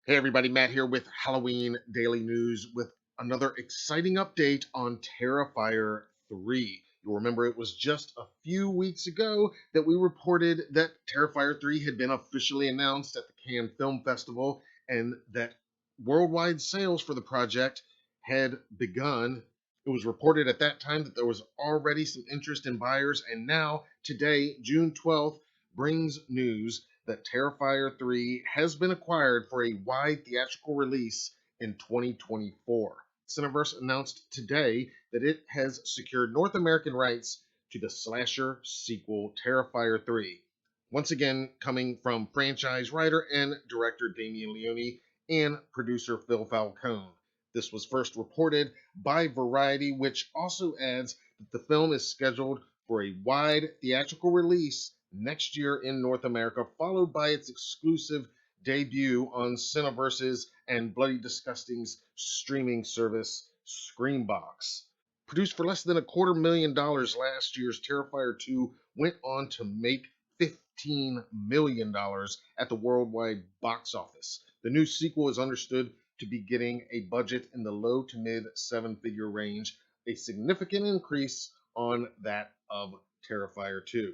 Hey everybody, Matt here with Halloween Daily News with another exciting update on Terrifier 3. You'll remember it was just a few weeks ago that we reported that Terrifier 3 had been officially announced at the Cannes Film Festival and that worldwide sales for the project had begun. It was reported at that time that there was already some interest in buyers, and now, today, June 12th, brings news that Terrifier 3 has been acquired for a wide theatrical release in 2024. Cineverse announced today that it has secured North American rights to the slasher sequel Terrifier 3. Once again, coming from franchise writer and director Damien Leone and producer Phil Falcone. This was first reported by Variety, which also adds that the film is scheduled for a wide theatrical release next year in North America, followed by its exclusive debut on Cineverse's and Bloody Disgusting's streaming service, Screambox. Produced for less than $250,000 last year's Terrifier 2 went on to make $15 million at the worldwide box office. The new sequel is understood to be getting a budget in the low to mid seven-figure range, a significant increase on that of Terrifier 2.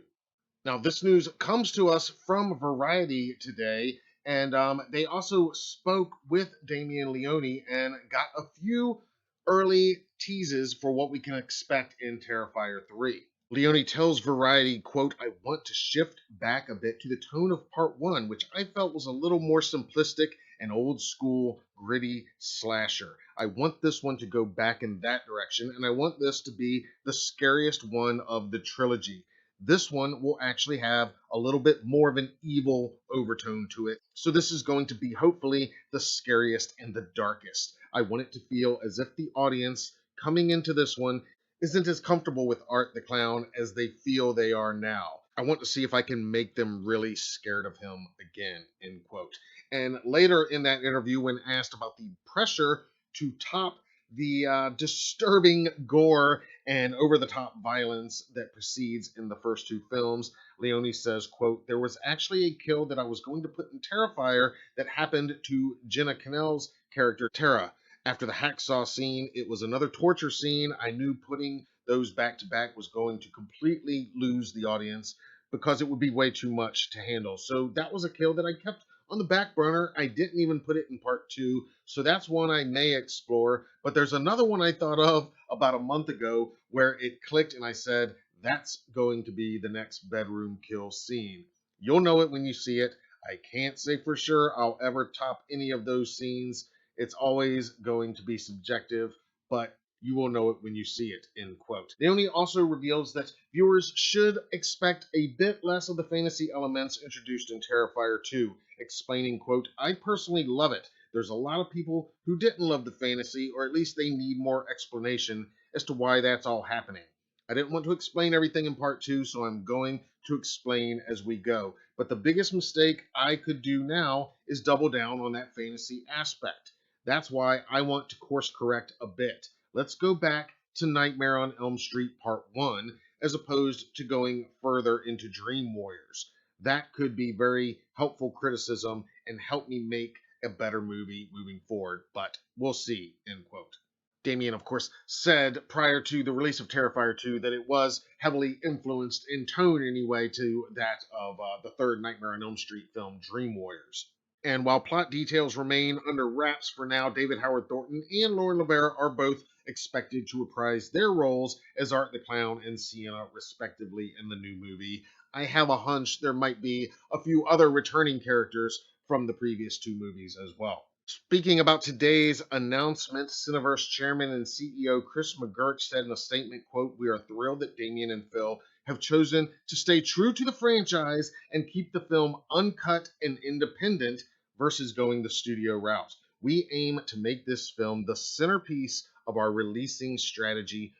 Now, this news comes to us from Variety today, and they also spoke with Damien Leone and got a few early teases for what we can expect in Terrifier 3. Leone tells Variety, quote, "I want to shift back a bit to the tone of part one, which I felt was a little more simplistic and old school, gritty slasher. I want this one to go back in that direction, and I want this to be the scariest one of the trilogy. This one will actually have a little bit more of an evil overtone to it. So this is going to be hopefully the scariest and the darkest. I want it to feel as if the audience coming into this one isn't as comfortable with Art the Clown as they feel they are now. I want to see if I can make them really scared of him again," end quote. And later in that interview, when asked about the pressure to top the disturbing gore and over-the-top violence that precedes in the first two films, Leone says, quote, "There was actually a kill that I was going to put in Terrifier that happened to Jenna Cannell's character, Tara. After the hacksaw scene, it was another torture scene. I knew putting those back to back was going to completely lose the audience because it would be way too much to handle. So that was a kill that I kept on the back burner. I didn't even put it in part two. So that's one I may explore. But there's another one I thought of about a month ago where it clicked and I said, that's going to be the next bedroom kill scene. You'll know it when you see it. I can't say for sure I'll ever top any of those scenes. It's always going to be subjective, but you will know it when you see it," end quote. Naomi also reveals that viewers should expect a bit less of the fantasy elements introduced in Terrifier 2, explaining, quote, "I personally love it. There's a lot of people who didn't love the fantasy, or at least they need more explanation as to why that's all happening. I didn't want to explain everything in part two, so I'm going to explain as we go. But the biggest mistake I could do now is double down on that fantasy aspect. That's why I want to course correct a bit. Let's go back to Nightmare on Elm Street Part 1 as opposed to going further into Dream Warriors. That could be very helpful criticism and help me make a better movie moving forward, but we'll see," end quote. Damien, of course, said prior to the release of Terrifier 2 that it was heavily influenced, in tone anyway, to that of the third Nightmare on Elm Street film, Dream Warriors. And while plot details remain under wraps for now, David Howard Thornton and Lauren Levera are both expected to reprise their roles as Art the Clown and Sienna, respectively, in the new movie. I have a hunch there might be a few other returning characters from the previous two movies as well. Speaking about today's announcement, Cineverse Chairman and CEO Chris McGurk said in a statement, quote, "We are thrilled that Damien and Phil have chosen to stay true to the franchise and keep the film uncut and independent versus going the studio route. We aim to make this film the centerpiece of our releasing strategy,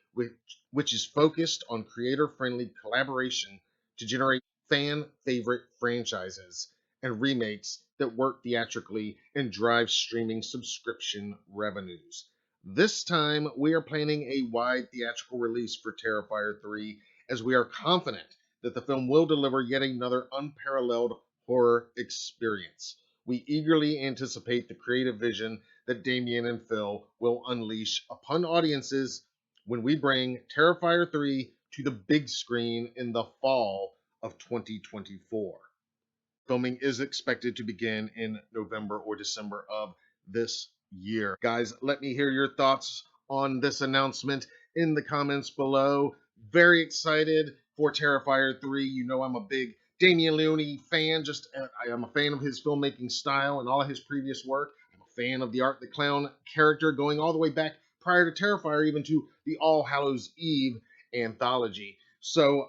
which is focused on creator-friendly collaboration to generate fan-favorite franchises and remakes that work theatrically and drive streaming subscription revenues. This time, we are planning a wide theatrical release for Terrifier 3, as we are confident that the film will deliver yet another unparalleled horror experience. We eagerly anticipate the creative vision that Damien and Phil will unleash upon audiences when we bring Terrifier 3 to the big screen in the fall of 2024. Filming is expected to begin in November or December of this year. Guys, let me hear your thoughts on this announcement in the comments below. Very excited for Terrifier 3. You know I'm a big Damien Leone fan. I am a fan of his filmmaking style and all of his previous work. I'm a fan of the Art the Clown character going all the way back prior to Terrifier, even to the All Hallows Eve anthology. So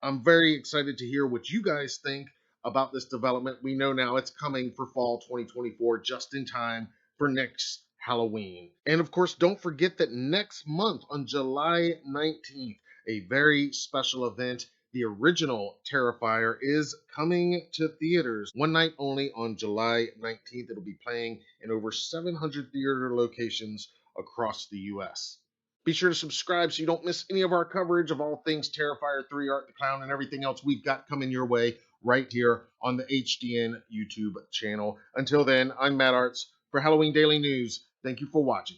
I'm very excited to hear what you guys think about this development. We know now it's coming for fall 2024, just in time for next Halloween. And of course, don't forget that next month on July 19th, a very special event, the original Terrifier, is coming to theaters one night only on July 19th. It'll be playing in over 700 theater locations across the US. Be sure to subscribe so you don't miss any of our coverage of all things Terrifier 3, Art the Clown, and everything else we've got coming your way right here on the HDN YouTube channel. Until then, I'm Matt Arts for Halloween Daily News. Thank you for watching.